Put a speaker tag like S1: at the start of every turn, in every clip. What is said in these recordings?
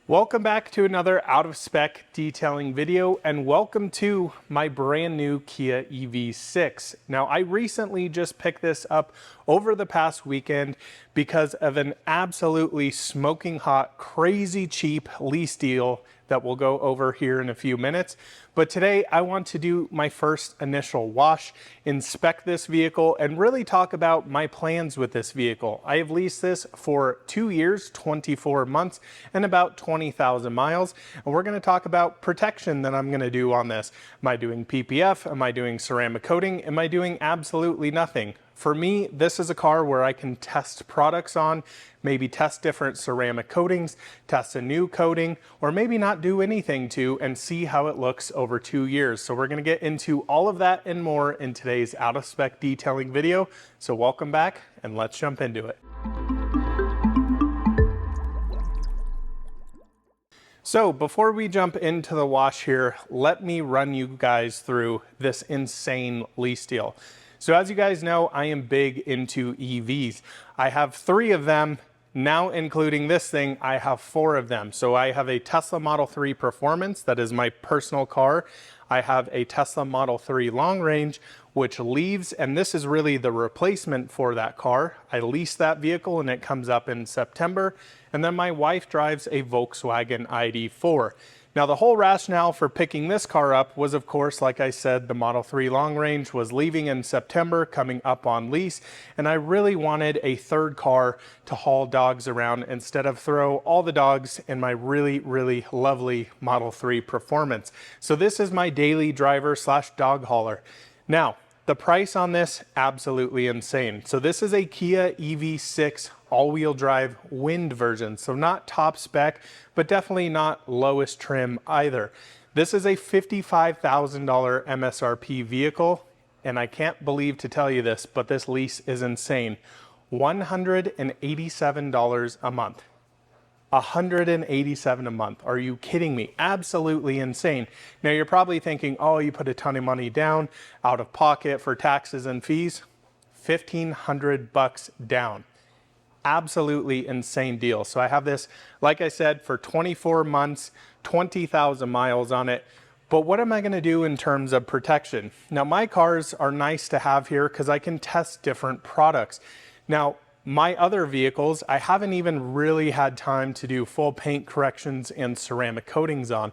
S1: Welcome back to another out of spec detailing video, and welcome to my brand new Kia EV6. Now, I recently just picked this up over the past weekend because of an absolutely smoking hot, crazy cheap lease deal that we'll go over here in a few minutes. But today I want to do my first initial wash, inspect this vehicle, and really talk about my plans with this vehicle. I have leased this for 2 years, 24 months, and about 20,000 miles. And we're gonna talk about protection that I'm gonna do on this. Am I doing PPF? Am I doing ceramic coating? Am I doing absolutely nothing? For me, this is a car where I can test products on, maybe test different ceramic coatings, test a new coating, or maybe not do anything to and see how it looks over 2 years. So we're gonna get into all of that and more in today's out of spec detailing video. So welcome back and let's jump into it. So before we jump into the wash here, let me run you guys through this insane lease deal. So as you guys know, I am big into EVs. I have 3 of them. Now, including this thing, I have 4 of them. So I have a Tesla Model 3 Performance, that is my personal car. I have a Tesla Model 3 Long Range, which leaves, and this is really the replacement for that car. I leased that vehicle and it comes up in September. And then my wife drives a Volkswagen ID4. Now, the whole rationale for picking this car up was, of course, like I said, the Model 3 Long Range was leaving in September, coming up on lease, and I really wanted a third car to haul dogs around instead of throw all the dogs in my really, really lovely Model 3 Performance. So this is my daily driver slash dog hauler. Now, the price on this, absolutely insane. So this is a Kia EV6 all-wheel drive wind version. So not top spec, but definitely not lowest trim either. This is a $55,000 MSRP vehicle, and I can't believe to tell you this, but this lease is insane. $187 a month. $187 a month. Are you kidding me? Absolutely insane. Now you're probably thinking, oh, you put a ton of money down out of pocket for taxes and fees. $1,500 down. Absolutely insane deal. So I have this, like I said, for 24 months, 20,000 miles on it. But what am I going to do in terms of protection? Now my cars are nice to have here because I can test different products. Now, my other vehicles, I haven't even really had time to do full paint corrections and ceramic coatings on.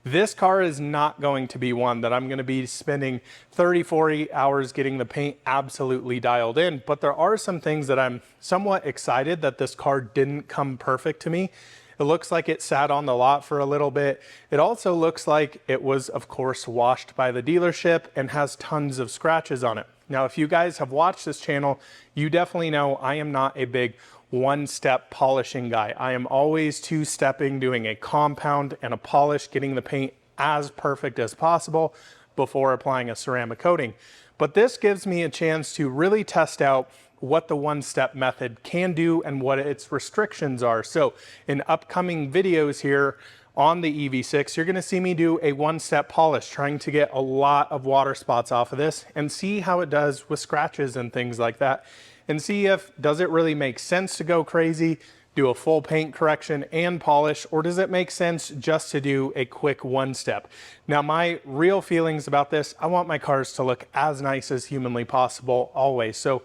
S1: This car is not going to be one that I'm going to be spending 30, 40 hours getting the paint absolutely dialed in, but there are some things that I'm somewhat excited that this car didn't come perfect to me. It looks like it sat on the lot for a little bit. It also looks like it was, of course, washed by the dealership and has tons of scratches on it. Now, if you guys have watched this channel, you definitely know I am not a big one-step polishing guy. I am always two-stepping, doing a compound and a polish, getting the paint as perfect as possible before applying a ceramic coating. But this gives me a chance to really test out what the one-step method can do and what its restrictions are. So in upcoming videos here on the EV6, you're gonna see me do a one-step polish, trying to get a lot of water spots off of this and see how it does with scratches and things like that. And see if, does it really make sense to go crazy, do a full paint correction and polish, or does it make sense just to do a quick one step? Now, my real feelings about this, I want my cars to look as nice as humanly possible always. So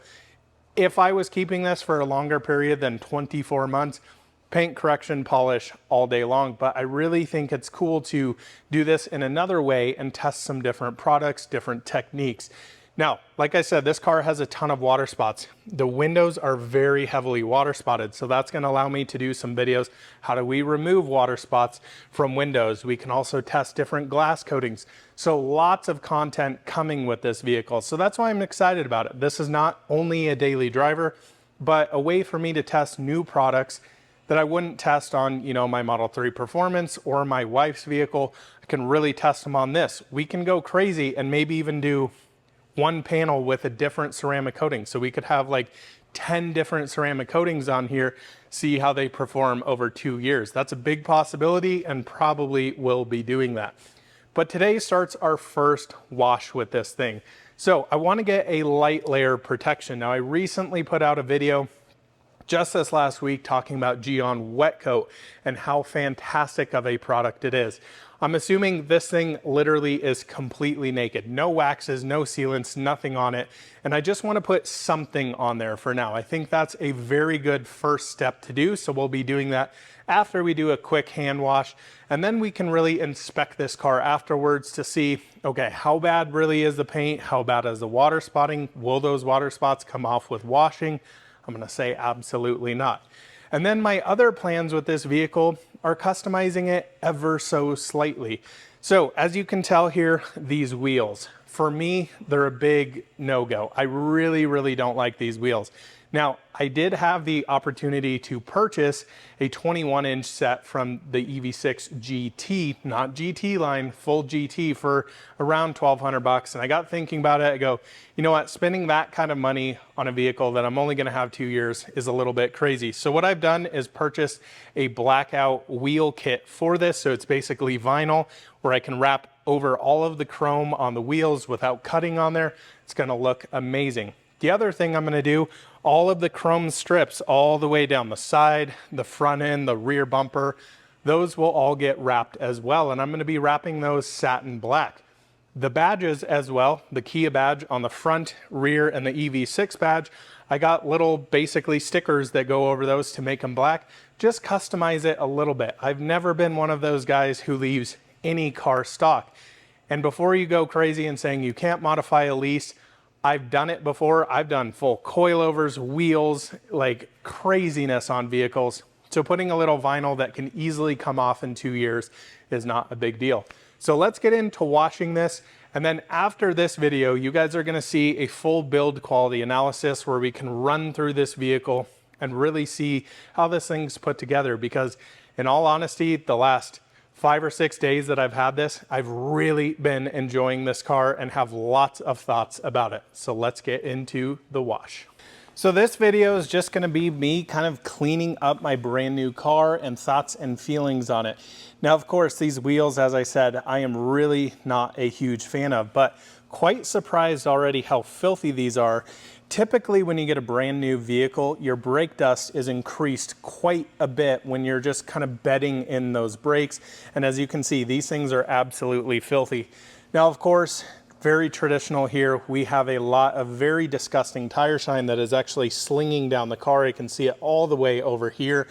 S1: if I was keeping this for a longer period than 24 months, paint correction, polish all day long, but I really think it's cool to do this in another way and test some different products, different techniques. Now, like I said, this car has a ton of water spots. The windows are very heavily water spotted, so that's going to allow me to do some videos. How do we remove water spots from windows? We can also test different glass coatings. So lots of content coming with this vehicle. So that's why I'm excited about it. This is not only a daily driver, but a way for me to test new products that I wouldn't test on, my Model 3 Performance or my wife's vehicle. I can really test them on this. We can go crazy and maybe even do one panel with a different ceramic coating. So we could have like 10 different ceramic coatings on here, see how they perform over 2 years. That's a big possibility and probably will be doing that. But today starts our first wash with this thing. So I want to get a light layer protection. Now I recently put out a video just this last week talking about Geon Wet Coat and how fantastic of a product it is. I'm assuming this thing literally is completely naked. No waxes, no sealants, nothing on it. And I just want to put something on there for now. I think that's a very good first step to do. So we'll be doing that after we do a quick hand wash. And then we can really inspect this car afterwards to see, okay, how bad really is the paint? How bad is the water spotting? Will those water spots come off with washing? I'm going to say absolutely not. And then my other plans with this vehicle are customizing it ever so slightly. So as you can tell here, these wheels, for me, they're a big no-go. I really don't like these wheels. Now, I did have the opportunity to purchase a 21-inch set from the EV6 GT, not GT line, full GT for around $1,200. And I got thinking about it. I go, you know what, spending that kind of money on a vehicle that I'm only gonna have 2 years is a little bit crazy. So what I've done is purchased a blackout wheel kit for this. So it's basically vinyl where I can wrap over all of the chrome on the wheels without cutting on there. It's gonna look amazing. The other thing I'm gonna do, all of the chrome strips all the way down the side, the front end, the rear bumper, those will all get wrapped as well. And I'm gonna be wrapping those satin black. The badges as well, the Kia badge on the front, rear, and the EV6 badge, I got little basically stickers that go over those to make them black. Just customize it a little bit. I've never been one of those guys who leaves any car stock. And before you go crazy and saying you can't modify a Lease, I've done it before. I've done full coilovers, wheels, like craziness on vehicles. So putting a little vinyl that can easily come off in 2 years is not a big deal. So let's get into washing this. And then after this video, you guys are gonna see a full build quality analysis where we can run through this vehicle and really see how this thing's put together. Because in all honesty, the last 5 or 6 days that I've had this, I've really been enjoying this car and have lots of thoughts about it. So let's get into the wash. So this video is just gonna be me kind of cleaning up my brand new car and thoughts and feelings on it. Now, of course, these wheels, as I said, I am really not a huge fan of, but quite surprised already how filthy these are. Typically, when you get a brand new vehicle, your brake dust is increased quite a bit when you're just kind of bedding in those brakes. And as you can see, these things are absolutely filthy. Now, of course, very traditional here, we have a lot of very disgusting tire shine that is actually slinging down the car. You can see it all the way over here.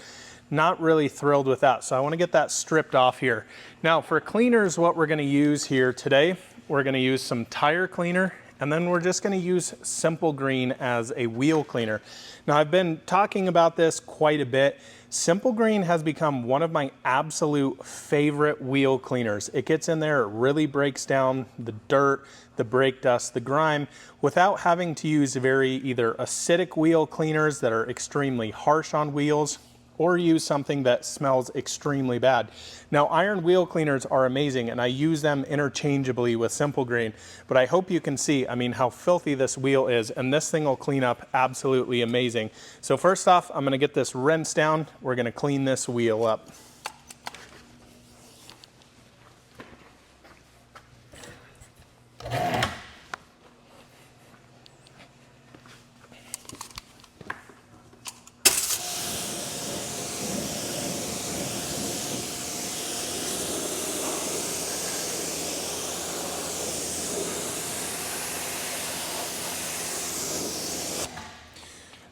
S1: Not really thrilled with that. So I want to get that stripped off here. Now, for cleaners, what we're going to use here today, we're going to use some tire cleaner. And then we're just going to use Simple Green as a wheel cleaner. Now, I've been talking about this quite a bit. Simple Green has become one of my absolute favorite wheel cleaners. It gets in there, it really breaks down the dirt, the brake dust, the grime, without having to use very either acidic wheel cleaners that are extremely harsh on wheels, or use something that smells extremely bad. Now, iron wheel cleaners are amazing, and I use them interchangeably with Simple Green, but I hope you can see, I mean, how filthy this wheel is, and this thing will clean up absolutely amazing. So first off, I'm gonna get this rinsed down. We're gonna clean this wheel up.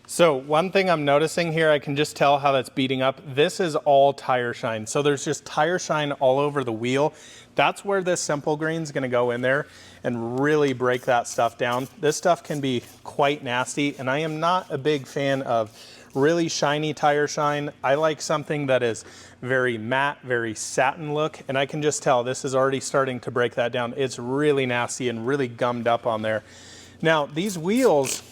S1: So one thing I'm noticing here, I can just tell how that's beating up. This is all tire shine. So there's just tire shine all over the wheel. That's where this Simple Green is gonna go in there and really break that stuff down. This stuff can be quite nasty, and I am not a big fan of really shiny tire shine. I like something that is very matte, very satin look, and I can just tell this is already starting to break that down. It's really nasty and really gummed up on there. Now, these wheels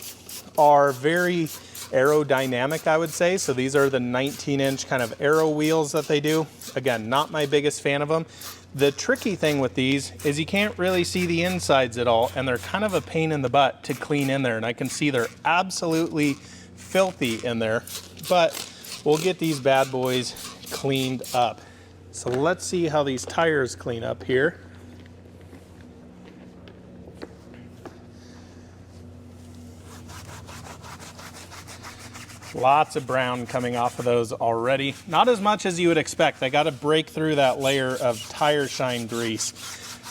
S1: are very aerodynamic, I would say. So these are the 19-inch kind of aero wheels that they do. Again, not my biggest fan of them. The tricky thing with these is you can't really see the insides at all, and they're kind of a pain in the butt to clean in there. And I can see they're absolutely filthy in there, but we'll get these bad boys cleaned up. So let's see how these tires clean up here. Lots of brown coming off of those already. Not as much as you would expect. I got to break through that layer of tire shine grease.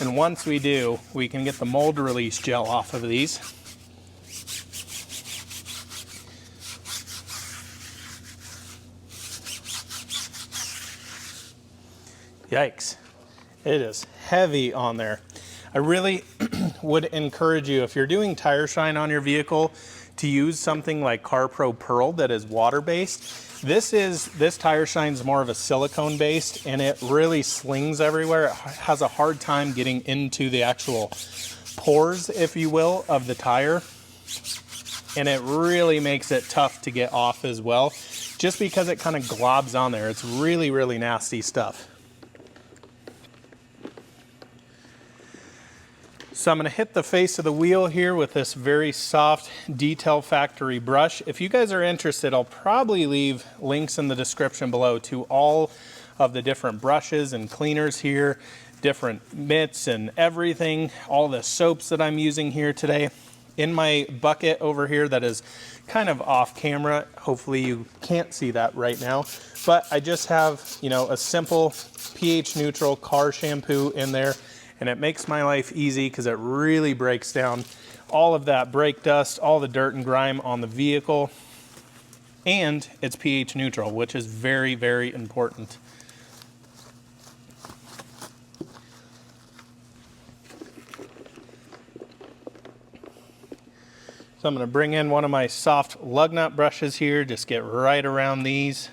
S1: And once we do, we can get the mold release gel off of these. Yikes. It is heavy on there. I really would encourage you, if you're doing tire shine on your vehicle, to use something like CarPro Pearl that is water-based. This tire shine's more of a silicone-based, and it really slings everywhere. It has a hard time getting into the actual pores, if you will, of the tire. And it really makes it tough to get off as well, just because it kind of globs on there. It's really, really nasty stuff. So I'm going to hit the face of the wheel here with this very soft Detail Factory brush. If you guys are interested, I'll probably leave links in the description below to all of the different brushes and cleaners here, different mitts and everything, all the soaps that I'm using here today. In my bucket over here that is kind of off camera, hopefully you can't see that right now, but I just have, you know, a simple pH neutral car shampoo in there. And it makes my life easy because it really breaks down all of that brake dust, all the dirt and grime on the vehicle. And it's pH neutral, which is very, very important. So I'm going to bring in one of my soft lug nut brushes here, just get right around these.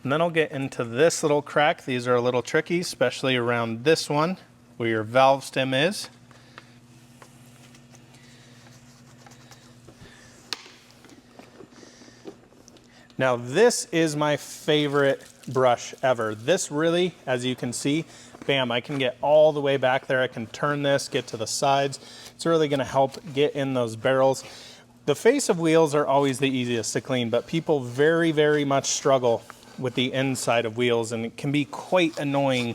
S1: And then I'll get into this little crack. These are a little tricky, especially around this one where your valve stem is. Now this is my favorite brush ever. This really, as you can see, bam, I can get all the way back there. I can turn this, get to the sides. It's really going to help get in those barrels. The face of wheels are always the easiest to clean, but people very, very much struggle with the inside of wheels, and it can be quite annoying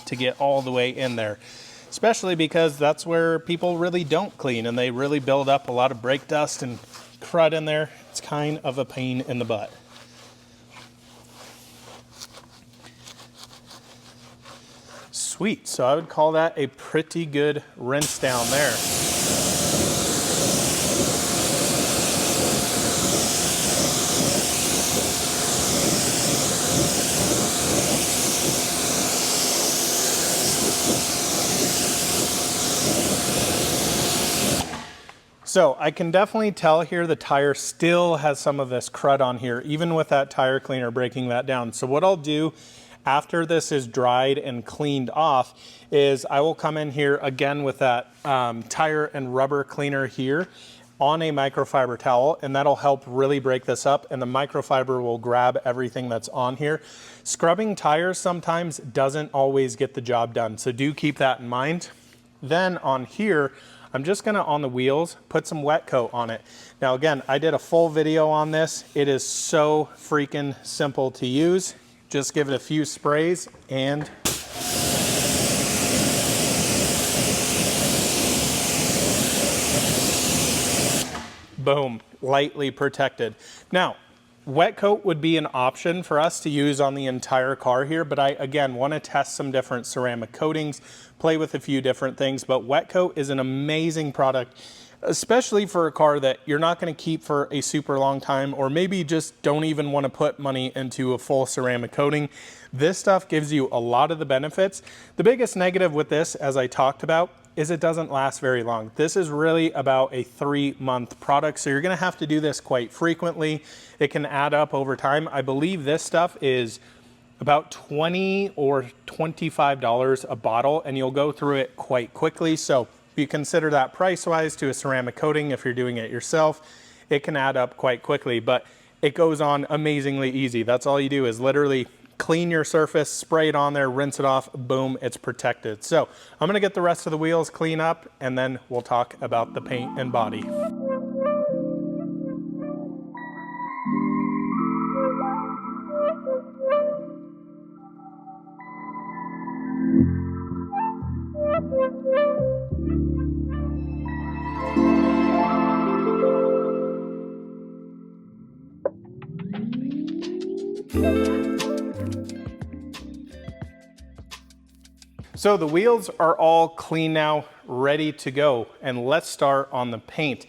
S1: to get all the way in there, especially because that's where people really don't clean and they really build up a lot of brake dust and crud in there. It's kind of a pain in the butt. Sweet, so I would call that a pretty good rinse down there. So I can definitely tell here the tire still has some of this crud on here, even with that tire cleaner breaking that down. So what I'll do after this is dried and cleaned off is I will come in here again with that tire and rubber cleaner here on a microfiber towel, and that'll help really break this up, and the microfiber will grab everything that's on here. Scrubbing tires sometimes doesn't always get the job done, so do keep that in mind. Then on here, I'm just gonna, on the wheels, put some wet coat on it. Now again, I did a full video on this. It is so freaking simple to use. Just give it a few sprays and boom, lightly protected. Now, wet coat would be an option for us to use on the entire car here, but I, again, want to test some different ceramic coatings, play with a few different things, but wet coat is an amazing product, especially for a car that you're not going to keep for a super long time, or maybe just don't even want to put money into a full ceramic coating. This stuff gives you a lot of the benefits. The biggest negative with this, as I talked about, is it doesn't last very long. This is really about a 3-month product, so you're gonna have to do this quite frequently. It can add up over time. I believe this stuff is about $20 or $25 a bottle, and you'll go through it quite quickly. So if you consider that price-wise to a ceramic coating, if you're doing it yourself, it can add up quite quickly, but it goes on amazingly easy. That's all you do is literally clean your surface, spray it on there, rinse it off, boom, it's protected. So I'm gonna get the rest of the wheels clean up, and then we'll talk about the paint and body. So the wheels are all clean now, ready to go, and let's start on the paint.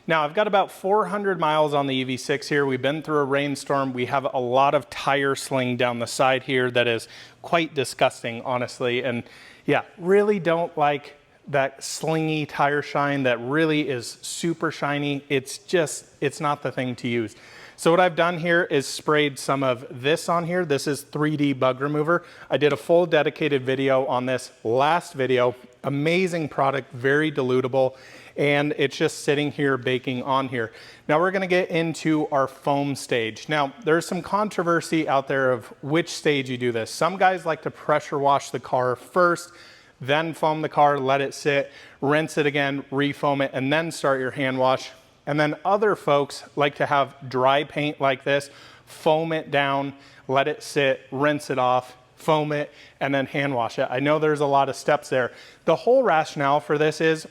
S1: Now I've got about 400 miles on the EV6 here. We've been through a rainstorm. We have a lot of tire sling down the side here that is quite disgusting, honestly. And yeah, really don't like that slingy tire shine that really is super shiny. It's not the thing to use. So what I've done here is sprayed some of this on here. This is 3D bug remover. I did a full dedicated video on this last video. Amazing product, very dilutable, and it's just sitting here baking on here. Now we're gonna get into our foam stage. Now there's some controversy out there of which stage you do this. Some guys like to pressure wash the car first, then foam the car, let it sit, rinse it again, refoam it, and then start your hand wash. And then other folks like to have dry paint like this, foam it down, let it sit, rinse it off, foam it, and then hand wash it. I know there's a lot of steps there. The whole rationale for this is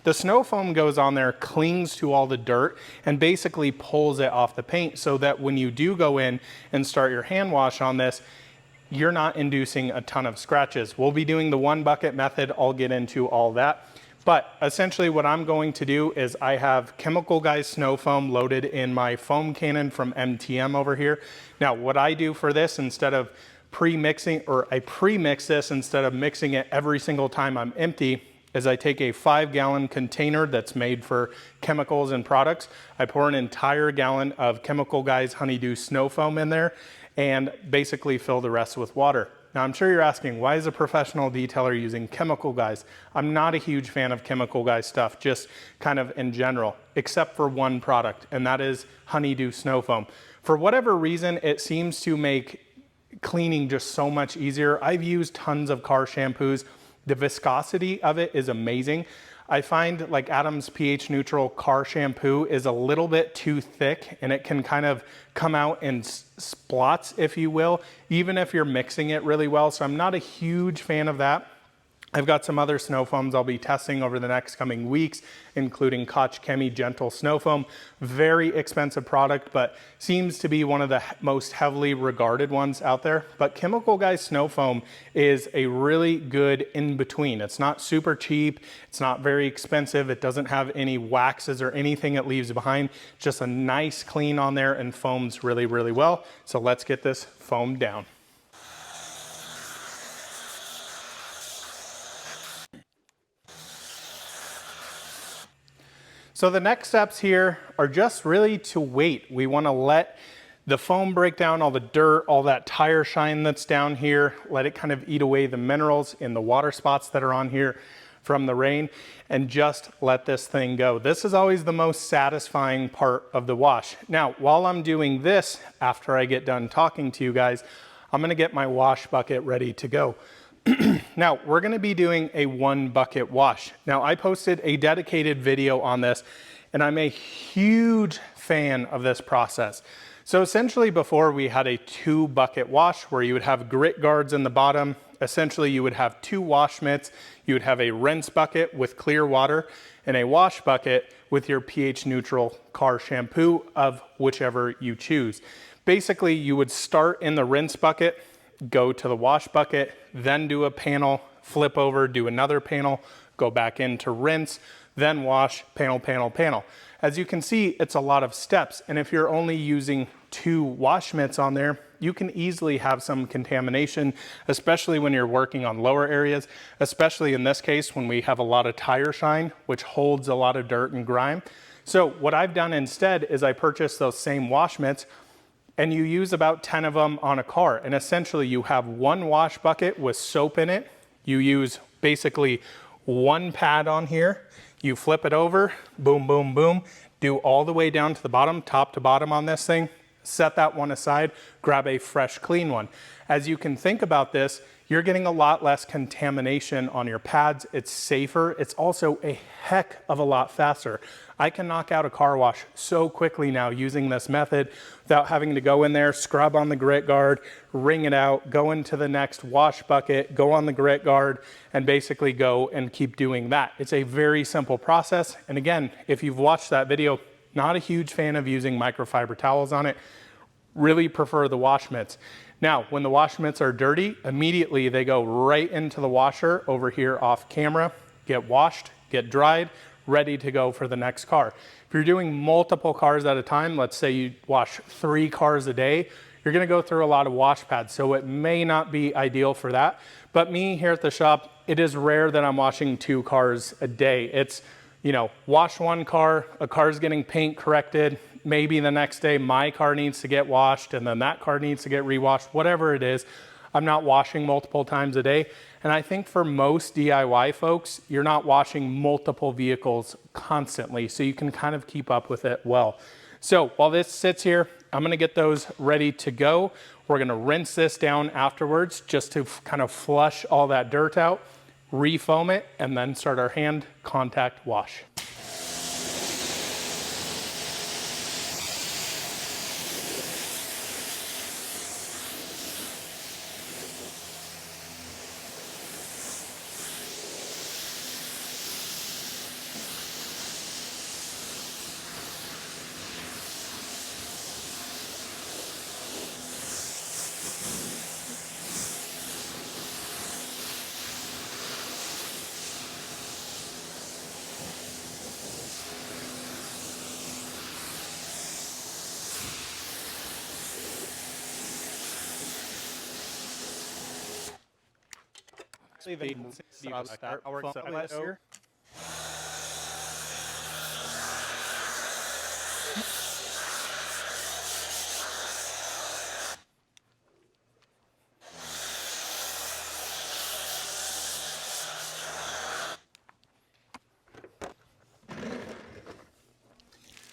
S1: the snow foam goes on there, clings to all the dirt, and basically pulls it off the paint so that when you do go in and start your hand wash on this, you're not inducing a ton of scratches. We'll be doing the 1 bucket method. I'll get into all that. But essentially what I'm going to do is I have Chemical Guys snow foam loaded in my foam cannon from MTM over here. Now what I do for this, instead of pre-mixing, or I pre-mix this instead of mixing it every single time I'm empty, is I take a 5-gallon container that's made for chemicals and products. I pour an entire gallon of Chemical Guys Honeydew snow foam in there and basically fill the rest with water. Now I'm sure you're asking, why is a professional detailer using Chemical Guys? I'm not a huge fan of Chemical Guys stuff, just kind of in general, except for one product, and that is Honeydew Snow Foam. For whatever reason, it seems to make cleaning just so much easier. I've used tons of car shampoos. The viscosity of it is amazing. I find like Adam's pH neutral car shampoo is a little bit too thick, and it can kind of come out in splots, if you will, even if you're mixing it really well. So I'm not a huge fan of that. I've got some other snow foams I'll be testing over the next coming weeks, including Koch Chemie Gentle Snow Foam. Very expensive product, but seems to be one of the most heavily regarded ones out there. But Chemical Guys Snow Foam is a really good in-between. It's not super cheap, it's not very expensive, it doesn't have any waxes or anything it leaves behind. Just a nice clean on there and foams really, really well. So let's get this foamed down. So the next steps here are just really to wait. We want to let the foam break down all the dirt, all that tire shine that's down here, let it kind of eat away the minerals in the water spots that are on here from the rain, and just let this thing go. This is always the most satisfying part of the wash. Now, while I'm doing this, after I get done talking to you guys, I'm gonna get my wash bucket ready to go. Now, we're gonna be doing a 1 bucket wash. Now, I posted a dedicated video on this, and I'm a huge fan of this process. So essentially before, we had a 2 bucket wash where you would have grit guards in the bottom. Essentially, you would have 2 wash mitts. You would have a rinse bucket with clear water and a wash bucket with your pH neutral car shampoo of whichever you choose. Basically, you would start in the rinse bucket, go to the wash bucket, then do a panel, flip over, do another panel, go back into rinse, then wash, panel, panel, panel. As you can see, it's a lot of steps. And if you're only using 2 wash mitts on there, you can easily have some contamination, especially when you're working on lower areas, especially in this case when we have a lot of tire shine, which holds a lot of dirt and grime. So what I've done instead is I purchased those same wash mitts, and you use about 10 of them on a car. And essentially you have 1 wash bucket with soap in it. You use basically 1 pad on here. You flip it over, boom, boom, boom, do all the way down to the bottom, top to bottom on this thing, set that one aside, grab a fresh, clean one. As you can think about this, you're getting a lot less contamination on your pads. It's safer. It's also a heck of a lot faster. I can knock out a car wash so quickly now using this method without having to go in there, scrub on the grit guard, wring it out, go into the next wash bucket, go on the grit guard, and basically go and keep doing that. It's a very simple process. And again, if you've watched that video, not a huge fan of using microfiber towels on it. really prefer the wash mitts. Now, when the wash mitts are dirty, immediately they go right into the washer over here off camera, get washed, get dried, ready to go for the next car. If you're doing multiple cars at a time, let's say you wash 3 cars a day, you're gonna go through a lot of wash pads, so it may not be ideal for that. But me here at the shop, it is rare that I'm washing 2 cars a day. It's, you know, wash 1 car, a car's getting paint corrected, maybe the next day my car needs to get washed and then that car needs to get rewashed, whatever it is. I'm not washing multiple times a day. And I think for most DIY folks, you're not washing multiple vehicles constantly, so you can kind of keep up with it well. So while this sits here, I'm gonna get those ready to go. We're gonna rinse this down afterwards just to kind of flush all that dirt out, refoam it, and then start our hand contact wash. Here.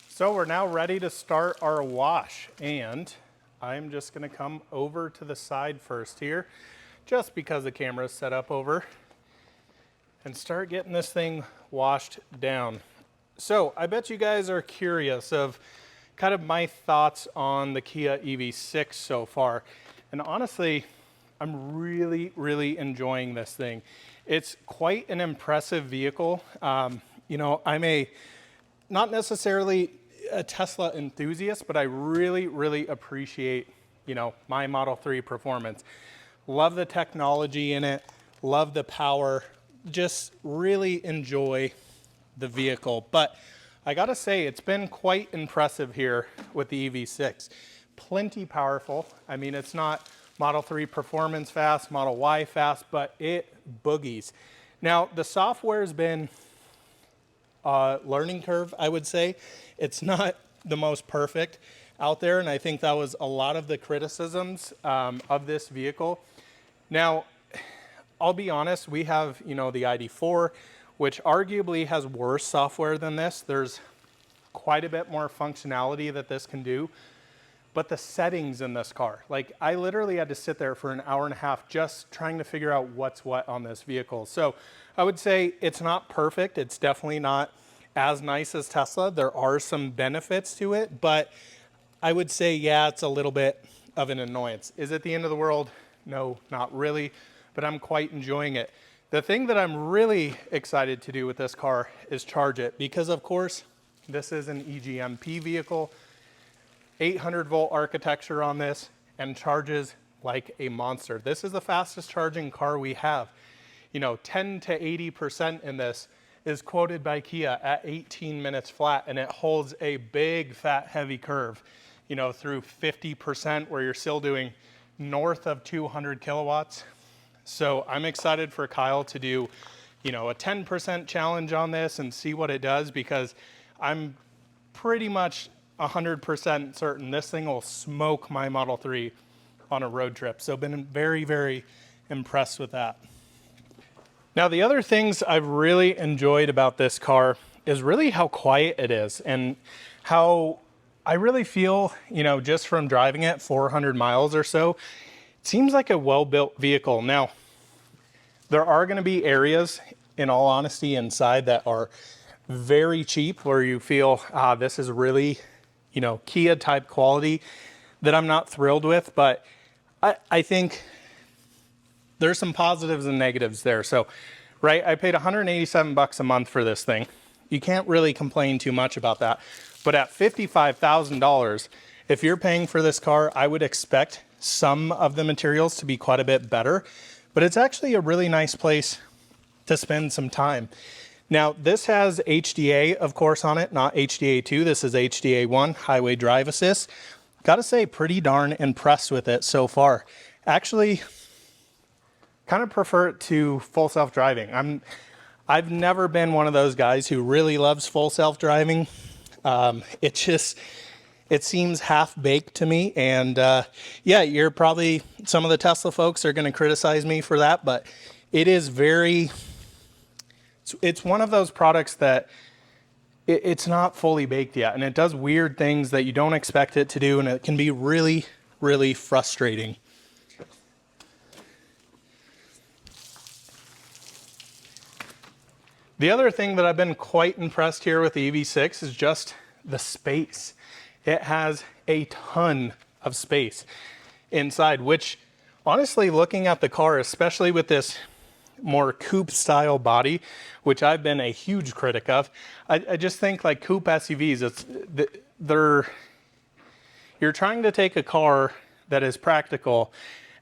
S1: So we're now ready to start our wash, and I'm just gonna come over to the side first here, just because the camera is set up over, and start getting this thing washed down. So I bet you guys are curious of kind of my thoughts on the Kia EV6 so far. And honestly, I'm really enjoying this thing. It's quite an impressive vehicle. You know, I'm not necessarily a Tesla enthusiast, but I really appreciate, you know, my Model 3 performance. Love the technology in it, love the power, just really enjoy the vehicle. But I gotta say, it's been quite impressive here with the EV6. Plenty powerful. I mean, it's not Model 3 performance fast, Model Y fast, but it boogies. Now, the software's been a learning curve, I would say. It's not the most perfect out there, and I think that was a lot of the criticisms of this vehicle. Now, I'll be honest, we have, you know, the ID4, which arguably has worse software than this. There's quite a bit more functionality that this can do, but the settings in this car, like I literally had to sit there for an hour and a half just trying to figure out what's what on this vehicle. So I would say it's not perfect. It's definitely not as nice as Tesla. There are some benefits to it, but I would say, yeah, it's a little bit of an annoyance. Is it the end of the world? No, not really, but I'm quite enjoying it. The thing that I'm really excited to do with this car is charge it, because of course, this is an EGMP vehicle, 800 volt architecture on this, and charges like a monster. This is the fastest charging car we have. You know, 10 to 80% in this is quoted by Kia at 18 minutes flat, and it holds a big, fat, heavy curve, you know, through 50% where you're still doing north of 200 kilowatts. So I'm excited for Kyle to do, you know, a 10% challenge on this and see what it does, because I'm pretty much 100% certain this thing will smoke my Model 3 on a road trip. So been very impressed with that. Now, the other things I've really enjoyed about this car is really how quiet it is, and how I really feel, you know, just from driving it 400 miles or so, it seems like a well-built vehicle. Now, there are going to be areas, in all honesty, inside that are very cheap, where you feel, this is really, you know, Kia type quality that I'm not thrilled with, but I think there's some positives and negatives there. So, right, I paid 187 bucks a month for this thing. You can't really complain too much about that. But at $55,000, if you're paying for this car, I would expect some of the materials to be quite a bit better, but it's actually a really nice place to spend some time. Now, this has HDA, of course, on it, not HDA2. This is HDA1, Highway Drive Assist. Gotta say, pretty darn impressed with it so far. Actually, kind of prefer it to full self-driving. I've never been one of those guys who really loves full self-driving. It seems half-baked to me, and yeah, you're probably, some of the Tesla folks are gonna criticize me for that, but it is it's one of those products that it's not fully baked yet, and it does weird things that you don't expect it to do, and it can be really, really frustrating. The other thing that I've been quite impressed here with the EV6 is just the space. It has a ton of space inside, which honestly, looking at the car, especially with this more coupe style body, which I've been a huge critic of, I just think like coupe SUVs, you're trying to take a car that is practical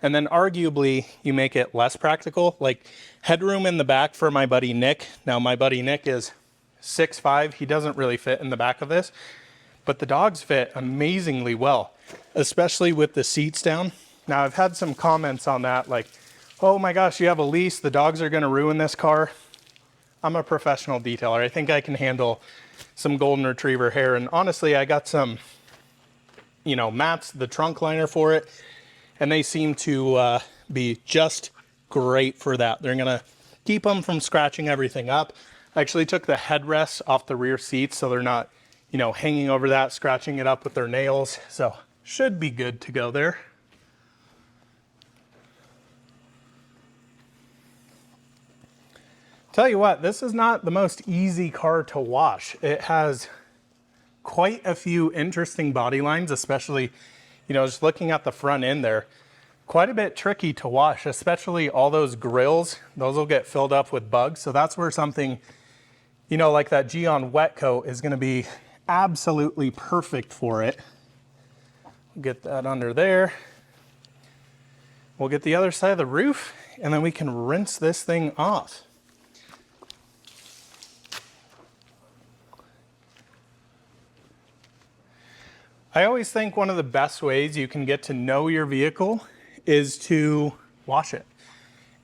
S1: and then arguably you make it less practical. Like headroom in the back for my buddy Nick. Now my buddy Nick is 6'5". He doesn't really fit in the back of this, but the dogs fit amazingly well, especially with the seats down. Now I've had some comments on that, like, oh my gosh, you have a Lease, the dogs are gonna ruin this car. I'm a professional detailer. I think I can handle some golden retriever hair. And honestly, I got some, mats, the trunk liner for it, and they seem to be just great for that. They're gonna keep them from scratching everything up. I actually took the headrests off the rear seats so they're not, hanging over that, scratching it up with their nails. So should be good to go there. Tell you what, this is not the most easy car to wash. It has quite a few interesting body lines, especially, just looking at the front end there. Quite a bit tricky to wash, especially all those grills. Those will get filled up with bugs. So that's where something, like that Geon wet coat is gonna be absolutely perfect for it. Get that under there. We'll get the other side of the roof and then we can rinse this thing off. I always think one of the best ways you can get to know your vehicle is to wash it.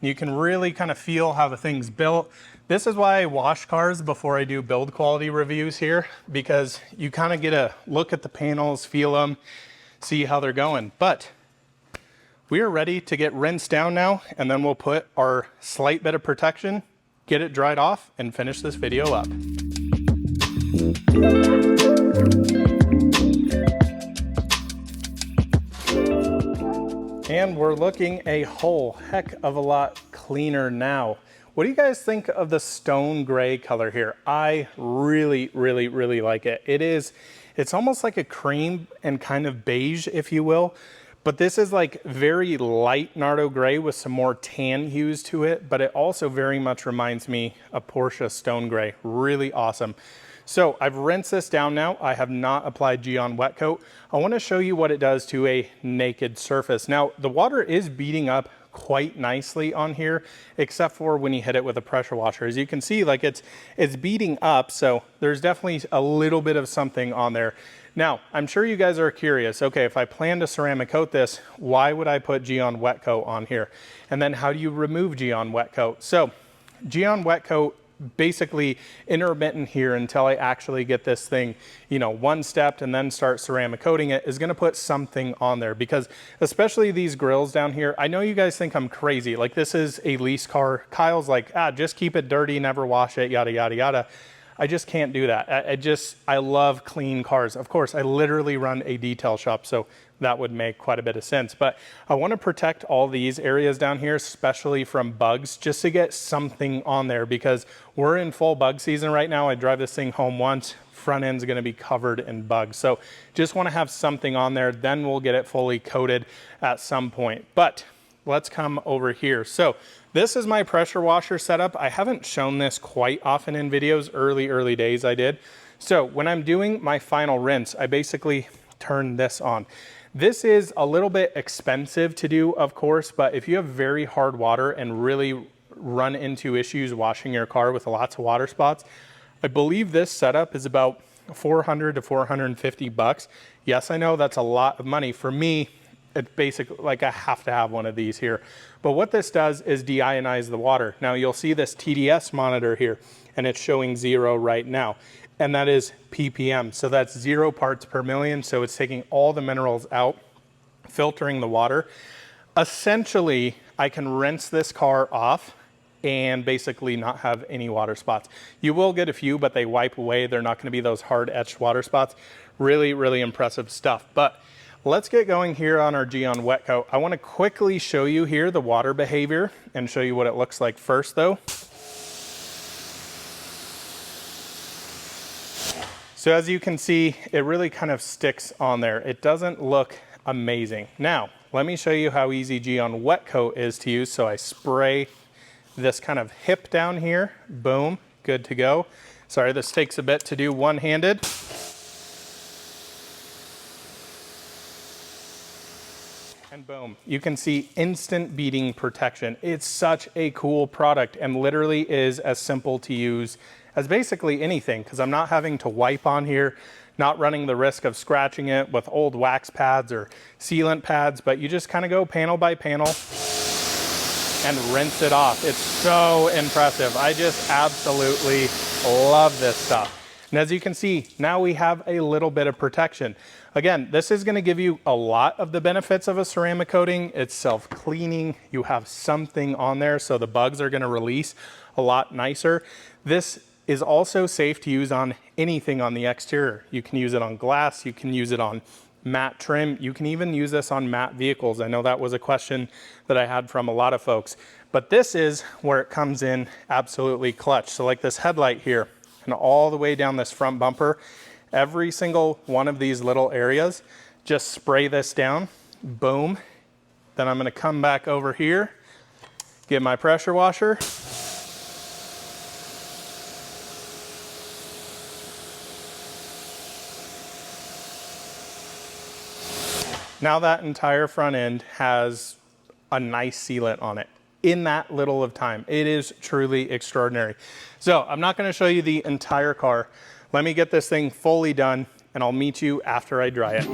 S1: You can really kind of feel how the thing's built. This is why I wash cars before I do build quality reviews here, because you kind of get a look at the panels, feel them, see how they're going. But we are ready to get rinsed down now, and then we'll put our slight bit of protection, get it dried off, and finish this video up. And we're looking a whole heck of a lot cleaner now. What do you guys think of the stone gray color here? I really, really, really like it. It's almost like a cream and kind of beige, if you will. But this is like very light Nardo gray with some more tan hues to it. But it also very much reminds me of Porsche stone gray. Really awesome. So I've rinsed this down now. I have not applied Geon wet coat. I want to show you what it does to a naked surface. Now the water is beating up quite nicely on here, except for when you hit it with a pressure washer. As you can see, like it's beating up, so there's definitely a little bit of something on there. Now, I'm sure you guys are curious, okay, if I plan to ceramic coat this, why would I put Geon wet coat on here? And then how do you remove Geon wet coat? So Geon wet coat, basically intermittent here until I actually get this thing, one stepped and then start ceramic coating it, is gonna put something on there, because especially these grills down here, I know you guys think I'm crazy. Like, this is a lease car. Kyle's like, just keep it dirty, never wash it, yada, yada, yada. I just can't do that. I love clean cars. Of course, I literally run a detail shop, so that would make quite a bit of sense. But I want to protect all these areas down here, especially from bugs, just to get something on there, because we're in full bug season right now. I drive this thing home once, front end's going to be covered in bugs. So just want to have something on there, then we'll get it fully coated at some point. But let's come over here. So this is my pressure washer setup. I haven't shown this quite often in videos. Early days I did. So when I'm doing my final rinse, I basically turn this on. This is a little bit expensive to do, of course, but if you have very hard water and really run into issues washing your car with lots of water spots, I believe this setup is about 400 to 450 bucks. Yes, I know that's a lot of money. For me, it's basically like I have to have one of these here. But what this does is deionize the water. Now you'll see this TDS monitor here, and it's showing 0 right now. And that is ppm. So that's 0 parts per million. So it's taking all the minerals out, filtering the water. Essentially, I can rinse this car off and basically not have any water spots. You will get a few, but they wipe away. They're not gonna be those hard etched water spots. Really, really impressive stuff. But let's get going here on our Geon wet coat. I wanna quickly show you here the water behavior and show you what it looks like first though. So as you can see, it really kind of sticks on there. It doesn't look amazing. Now, let me show you how easy Geon wet coat is to use. So I spray this kind of hip down here, boom, good to go. Sorry, this takes a bit to do one-handed. And boom, you can see instant beading protection. It's such a cool product and literally is as simple to use as basically anything, because I'm not having to wipe on here, not running the risk of scratching it with old wax pads or sealant pads, but you just kind of go panel by panel and rinse it off. It's so impressive. I just absolutely love this stuff. And as you can see, now we have a little bit of protection. Again, this is gonna give you a lot of the benefits of a ceramic coating. It's self-cleaning. You have something on there, so the bugs are gonna release a lot nicer. This is also safe to use on anything on the exterior. You can use it on glass, you can use it on matte trim, you can even use this on matte vehicles. I know that was a question that I had from a lot of folks, but this is where it comes in absolutely clutch. So like this headlight here and all the way down this front bumper, every single one of these little areas, just spray this down, boom. Then I'm gonna come back over here, get my pressure washer, now that entire front end has a nice sealant on it in that little of time. It is truly extraordinary. So I'm not gonna show you the entire car. Let me get this thing fully done and I'll meet you after I dry it.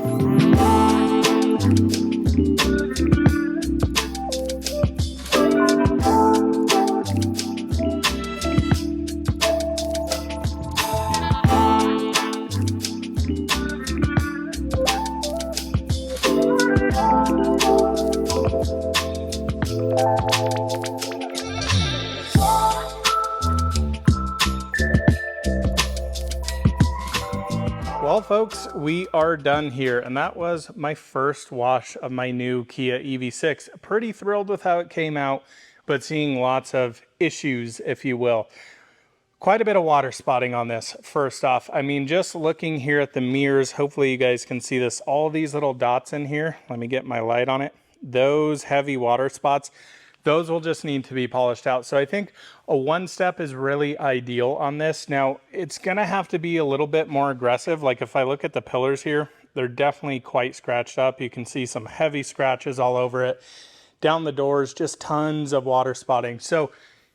S1: Well, folks, we are done here, and that was my first wash of my new Kia EV6. Pretty thrilled with how it came out, but seeing lots of issues, if you will. Quite a bit of water spotting on this, first off. I mean, just looking here at the mirrors, hopefully you guys can see this, all these little dots in here, let me get my light on it, those heavy water spots, those will just need to be polished out. So I think a one step is really ideal on this. Now, it's gonna have to be a little bit more aggressive. Like if I look at the pillars here, they're definitely quite scratched up. You can see some heavy scratches all over it. Down the doors, just tons of water spotting. So,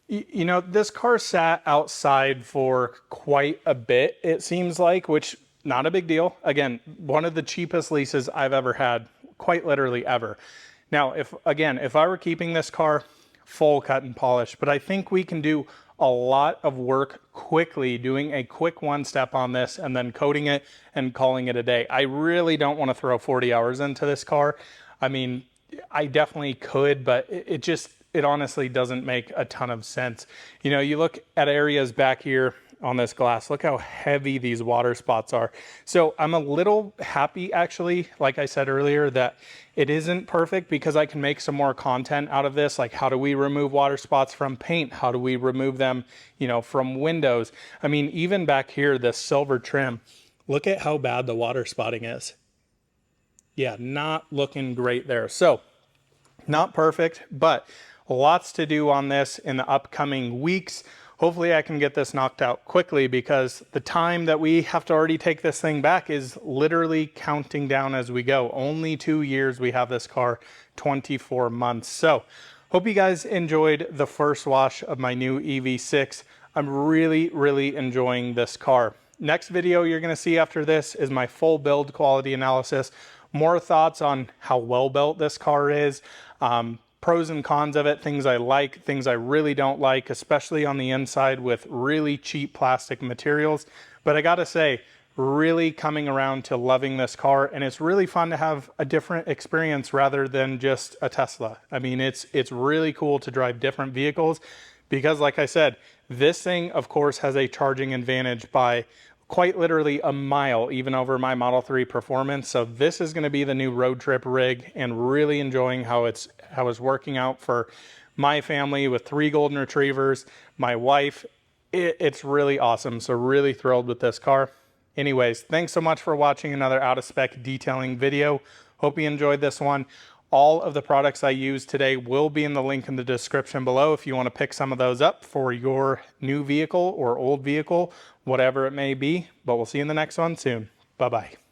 S1: you know, this car sat outside for quite a bit, it seems like, which not a big deal. Again, one of the cheapest leases I've ever had, quite literally ever. Now, if I were keeping this car, full cut and polish, but I think we can do a lot of work quickly, doing a quick one step on this and then coating it and calling it a day. I really don't want to throw 40 hours into this car. I mean, I definitely could, but it honestly doesn't make a ton of sense. You know, you look at areas back here on this glass, look how heavy these water spots are. So I'm a little happy actually, like I said earlier, that it isn't perfect because I can make some more content out of this. Like, how do we remove water spots from paint? How do we remove them, you know, from windows? I mean, even back here, this silver trim, look at how bad the water spotting is. Yeah, not looking great there. So not perfect, but lots to do on this in the upcoming weeks. hopefully I can get this knocked out quickly, because the time that we have to already take this thing back is literally counting down as we go. Only 2 years we have this car, 24 months. So hope you guys enjoyed the first wash of my new EV6. I'm really enjoying this car. Next video you're gonna see after this is my full build quality analysis. More thoughts on how well built this car is, pros and cons of it, things I like, things I really don't like, especially on the inside with really cheap plastic materials. But I gotta say, really coming around to loving this car, and it's really fun to have a different experience rather than just a Tesla. I mean, it's really cool to drive different vehicles, because like I said, this thing of course has a charging advantage by quite literally a mile even over my Model 3 Performance. So this is going to be the new road trip rig, and really enjoying how it's working out for my family with 3 golden retrievers, my wife. It's really awesome. So really thrilled with this car. Anyways, thanks so much for watching another out of spec detailing video. Hope you enjoyed this one. All of the products I used today will be in the link in the description below if you want to pick some of those up for your new vehicle or old vehicle, whatever it may be. But we'll see you in the next one soon. Bye-bye.